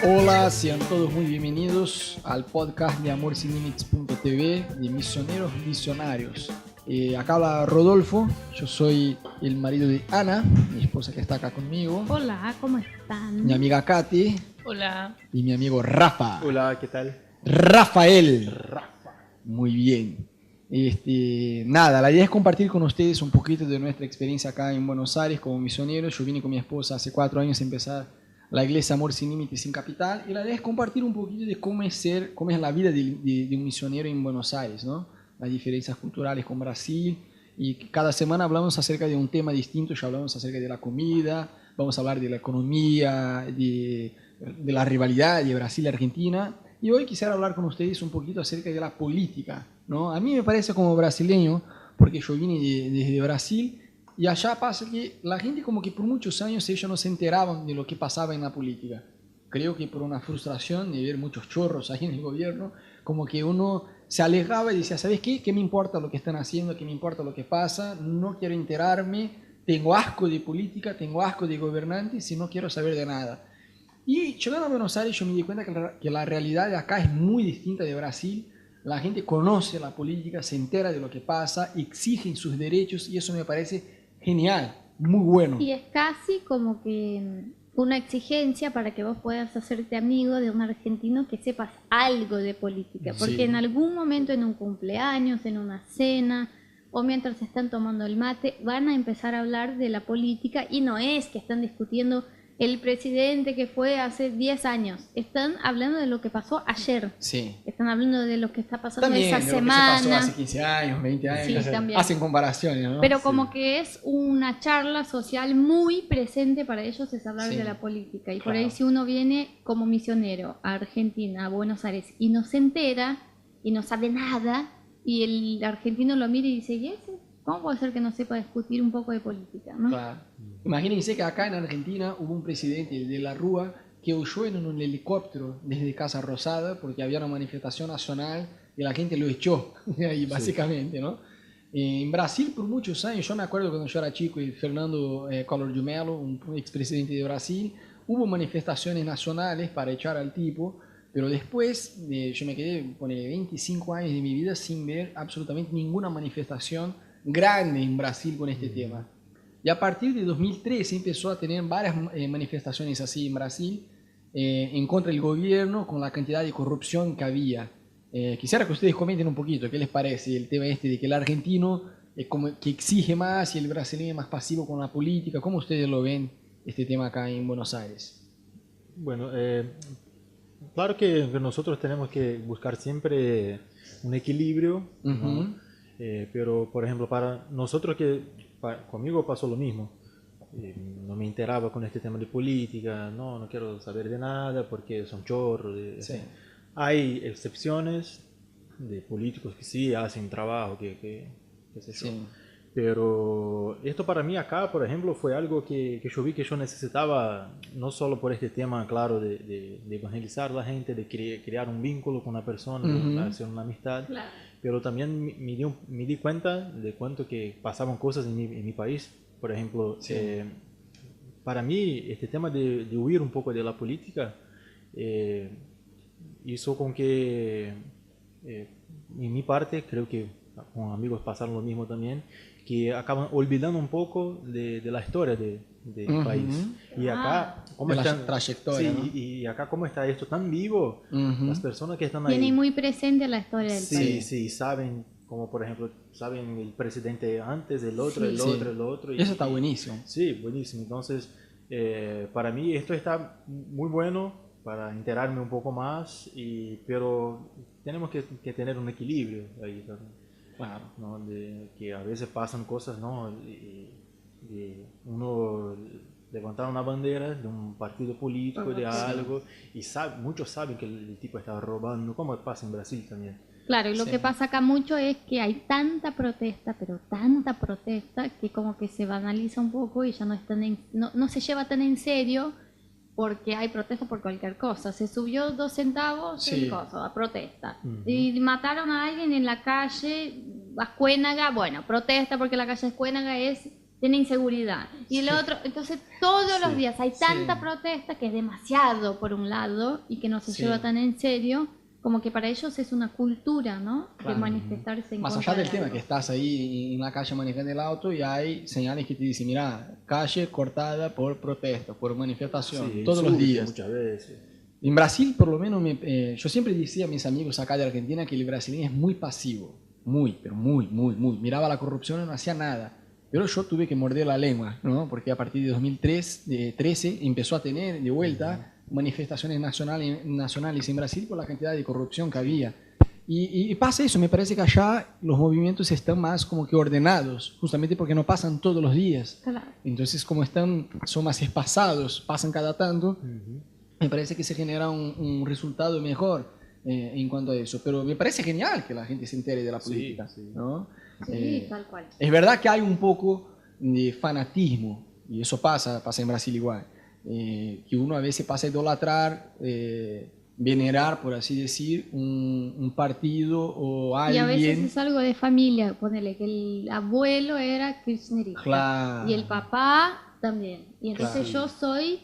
Hola, sean todos muy bienvenidos al podcast de AmorSinLímites.tv de Misioneros Visionarios. Acá habla Rodolfo, yo soy el marido de Ana, mi esposa que está acá conmigo. Hola, ¿cómo están? Mi amiga Katy. Hola. Y mi amigo Rafa. Hola, ¿qué tal? Rafael. Muy bien. Nada, la idea es compartir con ustedes un poquito de nuestra experiencia acá en Buenos Aires como misioneros. Yo vine con mi esposa hace 4 años a empezar la iglesia Amor Sin Límites en Capital, y la idea es compartir un poquito de cómo es la vida de un misionero en Buenos Aires, ¿no? Las diferencias culturales con Brasil, y cada semana hablamos acerca de un tema distinto. Ya hablamos acerca de la comida, vamos a hablar de la economía, de la rivalidad de Brasil y Argentina, y hoy quisiera hablar con ustedes un poquito acerca de la política, ¿no? A mí me parece como brasileño, porque yo vine desde Brasil, y allá pasa que la gente como que por muchos años ellos no se enteraban de lo que pasaba en la política. Creo que por una frustración de ver muchos chorros ahí en el gobierno, como que uno se alejaba y decía, ¿sabes qué? ¿Qué me importa lo que están haciendo? ¿Qué me importa lo que pasa? No quiero enterarme, tengo asco de política, tengo asco de gobernantes y no quiero saber de nada. Y llegando a Buenos Aires yo me di cuenta que la realidad de acá es muy distinta de Brasil. La gente conoce la política, se entera de lo que pasa, exigen sus derechos, y eso me parece genial, muy bueno. Y es casi como que una exigencia para que vos puedas hacerte amigo de un argentino que sepas algo de política, porque Sí. en algún momento, en un cumpleaños, en una cena o mientras están tomando el mate, van a empezar a hablar de la política, y no es que están discutiendo el presidente que fue hace 10 años, están hablando de lo que pasó ayer. Sí. Están hablando de lo que está pasando También esa de lo que semana. se pasó hace 15 años, 20 años, Sí, también. hacen comparaciones, ¿no? Pero como que es una charla social muy presente para ellos, es hablar Sí. de la política. Y por Claro. ahí, si uno viene como misionero a Argentina, a Buenos Aires, y no se entera y no sabe nada, y el argentino lo mira y dice, ¿y ese? ¿Cómo puede ser que no sepa discutir un poco de política, no? Claro. Imagínense que acá en Argentina hubo un presidente, el de la Rúa, que huyó en un helicóptero desde Casa Rosada porque había una manifestación nacional y la gente lo echó ahí, básicamente, ¿no? En Brasil, por muchos años, yo me acuerdo cuando yo era chico, y Fernando Collor de Mello, un expresidente de Brasil, hubo manifestaciones nacionales para echar al tipo, pero después yo me quedé con 25 años de mi vida sin ver absolutamente ninguna manifestación grande en Brasil con este tema. Y a partir de 2013 empezó a tener varias manifestaciones así en Brasil, en contra del gobierno, con la cantidad de corrupción que había. Quisiera que ustedes comenten un poquito qué les parece el tema de que el argentino como que exige más y el brasileño es más pasivo con la política. ¿Cómo ustedes lo ven este tema acá en Buenos Aires? Bueno, claro que nosotros tenemos que buscar siempre un equilibrio, ¿no? Pero, por ejemplo, para nosotros conmigo pasó lo mismo. No me enteraba con este tema de política, no quiero saber de nada porque son chorros. Sí. Hay excepciones de políticos que sí hacen trabajo, que sé yo. Sí. Pero esto para mí acá, por ejemplo, fue algo que yo vi que yo necesitaba, no solo por este tema, claro, de evangelizar a la gente, de crear un vínculo con una persona, de hacer una amistad, Claro. pero también me di cuenta de cuánto que pasaban cosas en mi país. Por ejemplo, Sí. para mí este tema de huir un poco de la política hizo con que, en mi parte, creo que con amigos pasaron lo mismo también, que acaban olvidando un poco de la historia del país. Y acá, De la trayectoria, sí, ¿no? y acá como está esto tan vivo, las personas que están ahí... Tiene muy presente la historia del país. Sí, saben, como por ejemplo, saben el presidente antes, el otro, Sí. el otro. Eso está buenísimo. Sí, buenísimo. Entonces, para mí esto está muy bueno para enterarme un poco más, pero tenemos que tener un equilibrio ahí también. Claro. ¿No? De que a veces pasan cosas, ¿no? Y uno levantar una bandera de un partido político, de algo, y muchos saben que el tipo estaba robando, como pasa en Brasil también. Claro, y lo Sí. que pasa acá mucho es que hay tanta protesta, pero tanta protesta, que como que se banaliza un poco y ya no, no se lleva tan en serio, porque hay protesta por cualquier cosa. Se subió 2 centavos Sí. el coso, a protesta. Y mataron a alguien en la calle, Ascuénaga, bueno, protesta porque la calle Ascuénaga es tiene inseguridad. Y el otro, entonces todos los días hay tanta Sí. protesta que es demasiado por un lado y que no se lleva tan en serio, como que para ellos es una cultura, ¿no? Claro. De manifestarse en Más contra allá del de tema algo. que estás ahí en la calle manejando el auto y hay señales que te dicen, mira, calle cortada por protesta, por manifestación, Sí, todos los insulte días. muchas veces. En Brasil, por lo menos, yo siempre decía a mis amigos acá de Argentina que el brasileño es muy pasivo, muy, pero muy, muy, muy. Miraba la corrupción y no hacía nada. Pero yo tuve que morder la lengua, ¿no? Porque a partir de 2013 empezó a tener de vuelta manifestaciones nacionales en Brasil por la cantidad de corrupción que había. Y pasa eso, me parece que allá los movimientos están más como que ordenados, justamente porque no pasan todos los días. Claro. Entonces, como son más espaciados, pasan cada tanto, me parece que se genera un resultado mejor en cuanto a eso. Pero me parece genial que la gente se entere de la política, ¿no? Sí, tal cual. Es verdad que hay un poco de fanatismo, y eso pasa en Brasil igual, que uno a veces pasa a idolatrar, venerar, por así decir, un partido o Y a veces alguien. es algo de familia, ponele que el abuelo era kirchnerista Claro. y el papá también. Y entonces Claro. yo soy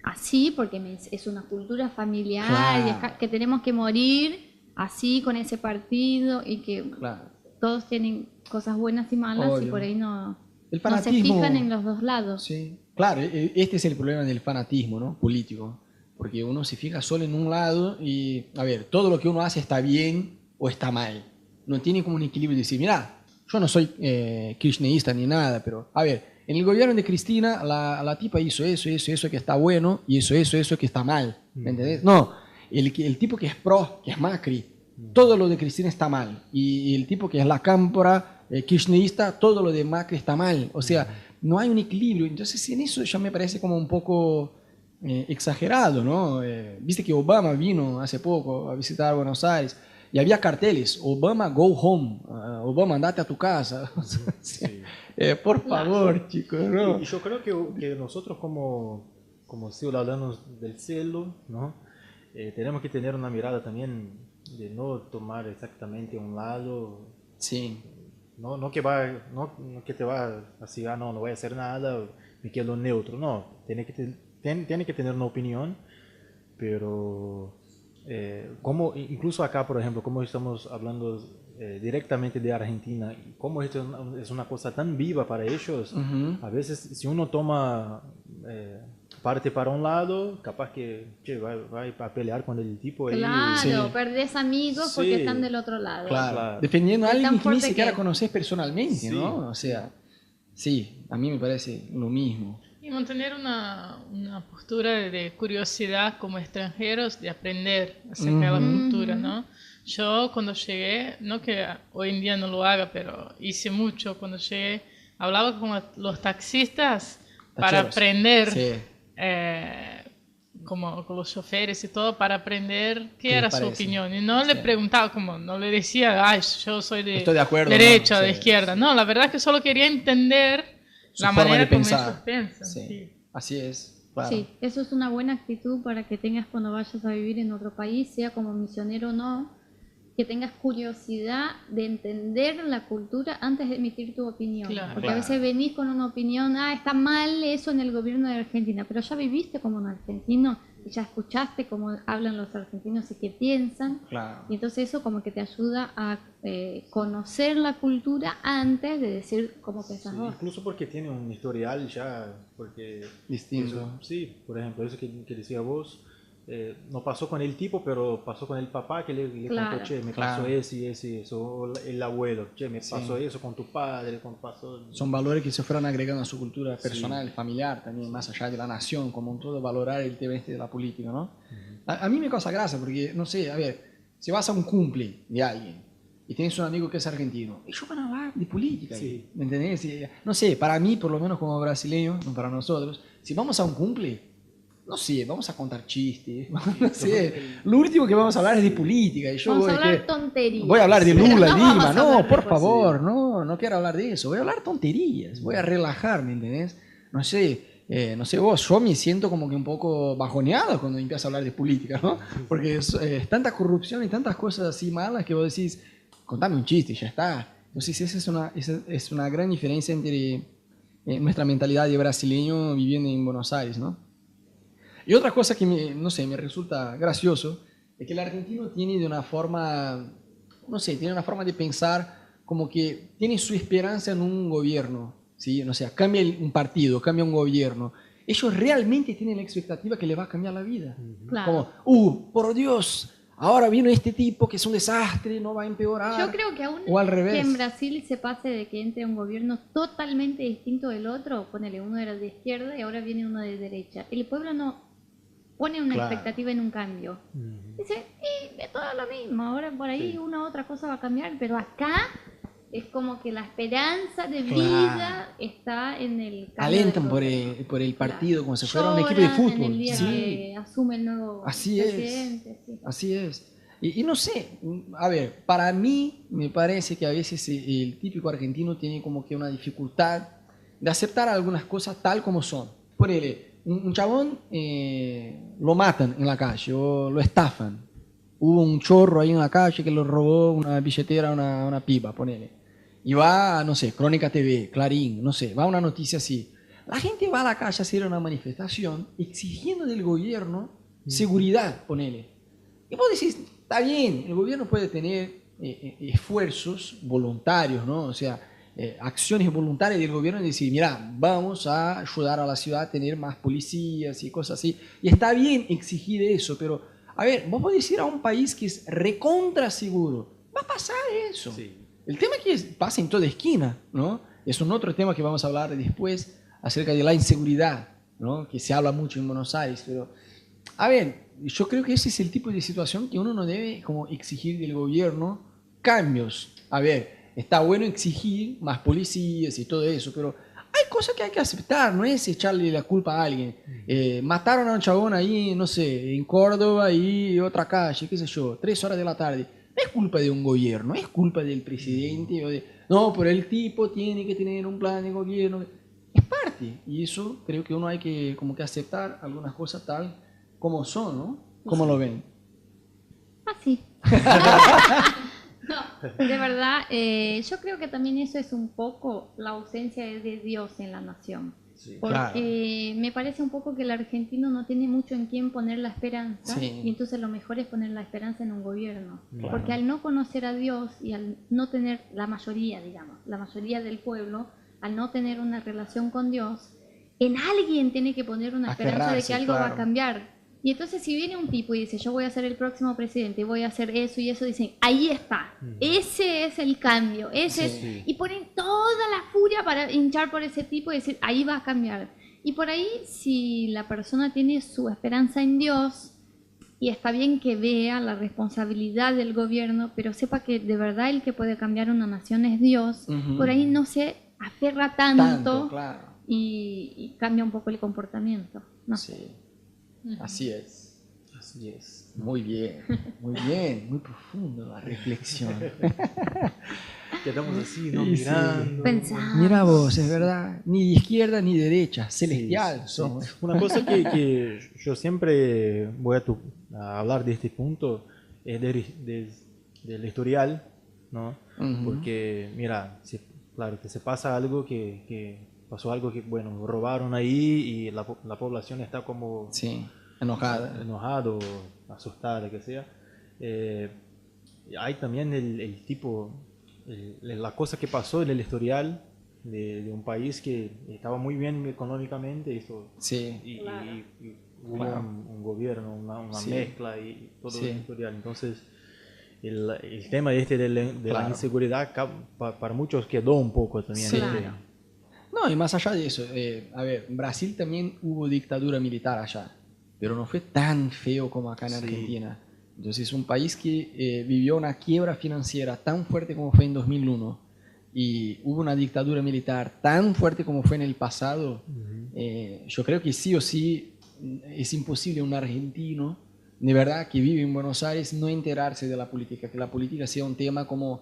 así porque es una cultura familiar Claro. y que tenemos que morir así con ese partido y que Claro. todos tienen cosas buenas y malas y Obvio. por ahí no El se fanatismo. fijan en los dos lados. Sí, claro, este es el problema del fanatismo, ¿no? Político, porque uno se fija solo en un lado y, a ver, todo lo que uno hace está bien o está mal. No tiene como un equilibrio de decir, mira, yo no soy kirchnerista ni nada, pero, a ver, en el gobierno de Cristina la tipa hizo eso que está bueno y eso que está mal, ¿me entendés? No, el tipo que es pro, que es Macri, todo lo de Cristina está mal. Y el tipo que es la cámpora kirchnerista, todo lo de Macri está mal. O sea, no hay un equilibrio. Entonces, en eso ya me parece como un poco exagerado, ¿no? Viste que Obama vino hace poco a visitar Buenos Aires y había carteles, Obama, go home, Obama, andate a tu casa. Por favor, chicos, ¿no? Y yo creo que nosotros como ciudadanos del cielo, ¿no? Tenemos que tener una mirada también de no tomar exactamente un lado, Sí, no que te va así, no voy a hacer nada, me quedo neutro, no, tiene que tener una opinión, pero como incluso acá, por ejemplo, como estamos hablando directamente de Argentina, como esto es una cosa tan viva para ellos, a veces si uno toma parte para un lado, capaz que va a pelear con el tipo ahí. Claro, Sí. perdés amigos porque Sí. están del otro lado. claro. Claro. Defendiendo a Es alguien tan que ni fuerte siquiera que- conoces personalmente, Sí. ¿no? O sea, sí, a mí me parece lo mismo. Y mantener una postura de curiosidad como extranjeros, de aprender acerca de la cultura, ¿no? Yo cuando llegué, no que hoy en día no lo haga, pero hice mucho cuando llegué, hablaba con los taxistas para Tacheros. aprender, Sí. como con los choferes y todo, para aprender qué ¿Qué era les su parece? opinión. Y no le Sí. preguntaba, como no le decía, ay, yo soy de, Estoy de acuerdo, derecha, ¿no? de Sí. izquierda. No, la verdad es que solo quería entender Su la forma manera de como pensar. ellos piensan. Sí, Sí. así es. Claro. Sí, eso es una buena actitud para que tengas cuando vayas a vivir en otro país, sea como misionero o no, que tengas curiosidad de entender la cultura antes de emitir tu opinión. Claro. Porque a veces venís con una opinión, está mal eso en el gobierno de Argentina, pero ya viviste como un argentino y ya escuchaste cómo hablan los argentinos y qué piensan. Claro. Y entonces eso como que te ayuda a conocer la cultura antes de decir cómo pensás Sí, vos. incluso porque tiene un historial ya, porque Distinto. eso- sí, por ejemplo, eso que decía vos, no pasó con el tipo, pero pasó con el papá que le Claro. contó, che, me Claro. pasó ese y ese, eso, o el abuelo, che, me Sí. pasó eso con tu padre, pasó... Son valores que se fueron agregando a su cultura personal, familiar, también más allá de la nación, como un todo, valorar el tema este de la política, ¿no? A mí me causa gracia porque, no sé, a ver, si vas a un cumple de alguien y tienes un amigo que es argentino, ellos van a hablar de política, Sí. ¿me entendés? No sé, para mí, por lo menos como brasileño, no para nosotros, si vamos a un cumple, no sé, vamos a contar chistes, no sé, lo último que vamos a hablar es de política. Y yo Vamos a voy, hablar tonterías. voy a hablar de Pero Lula, no Lima, vamos a hablar no, de por política. favor, no quiero hablar de eso, voy a hablar tonterías, voy a relajarme, ¿entendés? No sé vos, yo me siento como que un poco bajoneado cuando empiezo a hablar de política, ¿no? Porque es tanta corrupción y tantas cosas así malas que vos decís, contame un chiste y ya está. Entonces esa es una gran diferencia entre nuestra mentalidad de brasileño viviendo en Buenos Aires, ¿no? Y otra cosa que no sé, me resulta gracioso es que el argentino tiene de una forma, no sé, tiene una forma de pensar como que tiene su esperanza en un gobierno, ¿sí? No sé, cambia un partido, cambia un gobierno. Ellos realmente tienen la expectativa que le va a cambiar la vida. Claro. Como, por Dios, ahora vino este tipo que es un desastre, no va a empeorar. Yo creo que aún o al revés. que en Brasil se pase de que entre un gobierno totalmente distinto del otro, ponele, uno era de izquierda y ahora viene uno de derecha. El pueblo no pone una expectativa en un cambio. Dice, es todo lo mismo, ahora por ahí una u otra cosa va a cambiar, pero acá es como que la esperanza de vida está en el cambio. Alentan por el partido como si fuera un equipo de fútbol. En el día que asume el nuevo presidente. Sí. Así es. Y no sé, a ver, para mí me parece que a veces el típico argentino tiene como que una dificultad de aceptar algunas cosas tal como son. Ponele, un chabón lo matan en la calle o lo estafan. Hubo un chorro ahí en la calle que lo robó una billetera a una piba, ponele. Y va, no sé, Crónica TV, Clarín, no sé, va una noticia así. La gente va a la calle a hacer una manifestación exigiendo del gobierno seguridad, ponele. Y vos decís, está bien, el gobierno puede tener esfuerzos voluntarios, ¿no? O sea, acciones voluntarias del gobierno y decir, mira, vamos a ayudar a la ciudad a tener más policías y cosas así. Y está bien exigir eso, pero, a ver, vos podés ir a un país que es recontra seguro. Va a pasar eso. Sí. El tema es que pasa en toda esquina, ¿no? Es un otro tema que vamos a hablar después acerca de la inseguridad, ¿no? Que se habla mucho en Buenos Aires, pero, a ver, yo creo que ese es el tipo de situación que uno no debe como exigir del gobierno cambios. A ver, está bueno exigir más policías y todo eso, pero hay cosas que hay que aceptar, no es echarle la culpa a alguien. Mataron a un chabón ahí, no sé, en Córdoba y otra calle, qué sé yo, 3 horas de la tarde. No es culpa de un gobierno, es culpa del presidente o de... No, pero el tipo tiene que tener un plan de gobierno. Es parte, y eso creo que uno hay que como que aceptar algunas cosas tal como son, ¿no? ¿Cómo lo ven? Así. No, de verdad, yo creo que también eso es un poco la ausencia de Dios en la nación. Sí, porque me parece un poco que el argentino no tiene mucho en quién poner la esperanza, y entonces lo mejor es poner la esperanza en un gobierno. Porque al no conocer a Dios y al no tener la mayoría, digamos, la mayoría del pueblo, al no tener una relación con Dios, en alguien tiene que poner una esperanza de que algo va a cambiar. Y entonces si viene un tipo y dice, yo voy a ser el próximo presidente, voy a hacer eso y eso, dicen, ahí está, ese es el cambio, y ponen toda la furia para hinchar por ese tipo y decir, ahí va a cambiar. Y por ahí, si la persona tiene su esperanza en Dios, y está bien que vea la responsabilidad del gobierno, pero sepa que de verdad el que puede cambiar una nación es Dios, por ahí no se aferra tanto y cambia un poco el comportamiento, ¿no? Sí. Así es, así es. Muy bien, muy profundo la reflexión. Quedamos así, ¿no? Mirando. Pensando. Mira vos, es verdad, ni de izquierda ni derecha, celestial somos. Una cosa que yo siempre voy a hablar de este punto es del historial, ¿no? Porque, mira, claro que se pasa algo pasó algo que, bueno, robaron ahí y la población está como... Sí, enojado, asustada, que sea. Hay también el tipo, la cosa que pasó en el historial de un país que estaba muy bien económicamente, y hubo un gobierno, una mezcla y todo el historial. Entonces, el tema de la inseguridad para muchos quedó un poco también. No, y más allá de eso, a ver, en Brasil también hubo dictadura militar allá, pero no fue tan feo como acá en Argentina. Entonces, un país que vivió una quiebra financiera tan fuerte como fue en 2001 y hubo una dictadura militar tan fuerte como fue en el pasado, yo creo que sí o sí es imposible un argentino de verdad que vive en Buenos Aires no enterarse de la política, que la política sea un tema como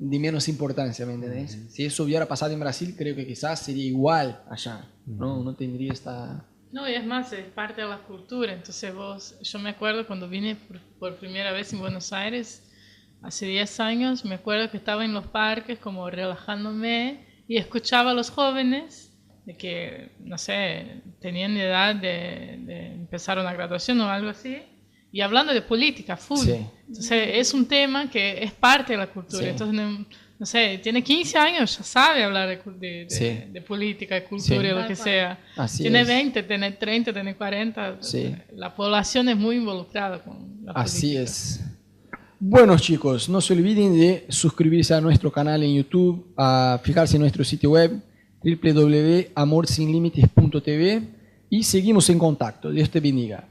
de menos importancia, ¿me entendés? Si eso hubiera pasado en Brasil, creo que quizás sería igual allá, ¿no? No tendría esta... No, y es más, es parte de la cultura. Entonces yo me acuerdo cuando vine por primera vez en Buenos Aires, hace 10 años, me acuerdo que estaba en los parques como relajándome y escuchaba a los jóvenes de que, no sé, tenían edad de empezar una graduación o algo así, y hablando de política, full. Sí. Entonces, es un tema que es parte de la cultura. Sí. Entonces, no sé, tiene 15 años, ya sabe hablar Sí. de política, de cultura Sí. y lo que sea. Así Tiene es. 20, tiene 30, tiene 40. Sí. La población es muy involucrada con la Así política. es. Bueno, chicos, no se olviden de suscribirse a nuestro canal en YouTube, a fijarse en nuestro sitio web www.amorsinlimites.tv y seguimos en contacto. Dios te bendiga.